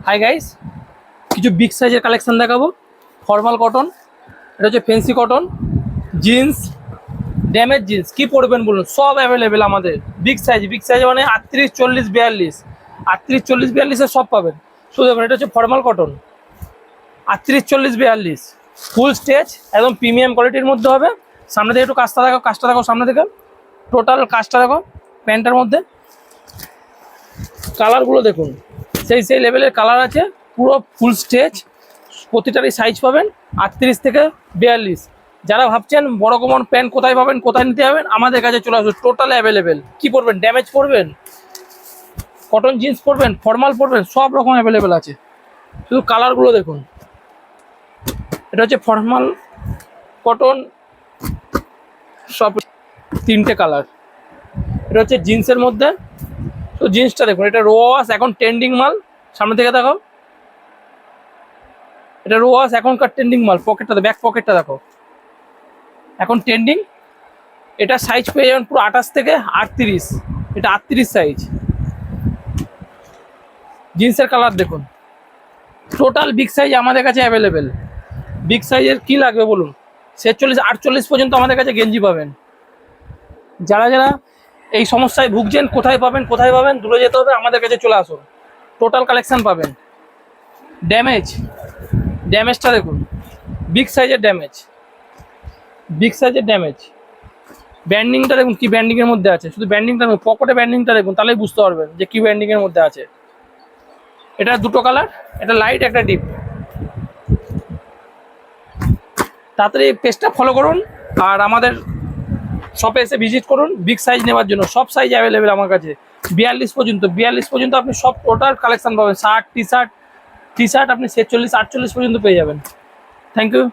Hi guys, কিছু big সাইজের collection দেখাবো। ফর্মাল কটন, এটা হচ্ছে fancy cotton, jeans, damage jeans, কি পরবেন বলুন, সব অ্যাভেলেবেল আমাদের। বিগ সাইজ মানে 38, 40, 42, 38, 40, 42-এর সব পাবেন। শুধু দেখুন, এটা হচ্ছে ফর্মাল কটন, 38, 40, 42, ফুল স্টেচ, একদম প্রিমিয়াম কোয়ালিটির মধ্যে হবে। সামনে থেকে একটু কাজটা দেখো সামনে থেকে, টোটাল কাজটা দেখো প্যান্টের মধ্যে। কালারগুলো দেখুন, সেই লেভেলের কালার আছে, পুরো ফুল স্টেচ, প্রতিটারই সাইজ পাবেন 38 থেকে 42। যারা ভাবছেন বড় কমন প্যান্ট কোথায় পাবেন, কোথায় নিতে যাবেন, আমাদের কাছে চলে আসুন, টোটাল অ্যাভেলেবেল। কী পরবেন, ড্যামেজ পরবেন, কটন জিন্স পরবেন, ফর্মাল পরবেন, সব রকম অ্যাভেলেবেল আছে। শুধু কালারগুলো দেখুন, এটা হচ্ছে ফর্মাল কটন, সব 3টে কালার। এটা হচ্ছে জিন্সের মধ্যে, তো জিন্সটা দেখুন, এটা রো ওয়াশ, এখন ট্রেন্ডিং মাল। সামনে থেকে দেখো, এটা রো ওয়াশ, এখনকার ট্রেন্ডিং মাল। পকেটটা, ব্যাক পকেটটা দেখো, এখন ট্রেন্ডিং। এটা সাইজ পেয়ে যাবেন পুরো 28 থেকে 38, এটা 38 সাইজ। জিন্সের কালার দেখুন, টোটাল বিগ সাইজ আমাদের কাছে অ্যাভেলেবেল। বিগ সাইজের কী লাগবে বলুন, 46, 48 পর্যন্ত আমাদের কাছে গেঞ্জি পাবেন। যারা যারা এই সমস্যায় ভুগছেন, কোথায় পাবেন, দূরে যেতে হবে, আমাদের কাছে চলে আসুন, টোটাল কালেকশান পাবেন। ড্যামেজটা দেখুন, বিগ সাইজের ড্যামেজ, ব্যান্ডিংটা দেখুন, কি ব্যান্ডিংয়ের মধ্যে আছে। শুধু ব্যান্ডিংটা দেখুন, পকেটে ব্যান্ডিংটা দেখুন, তাহলেই বুঝতে পারবেন যে কি ব্যান্ডিংয়ের মধ্যে আছে। এটা দুটো কালার, এটা লাইট, একটা ডিপ। তাড়াতাড়ি পেজটা ফলো করুন আর আমাদের শপে এসে ভিজিট করুন বিগ সাইজ নেওয়ার জন্য। সব সাইজ অ্যাভেলেবেল আমার কাছে, 42 পর্যন্ত আপনি সব টোটাল কালেকশান পাবেন। শার্ট, টি শার্ট আপনি 46, 48 পর্যন্ত পেয়ে যাবেন। Thank you.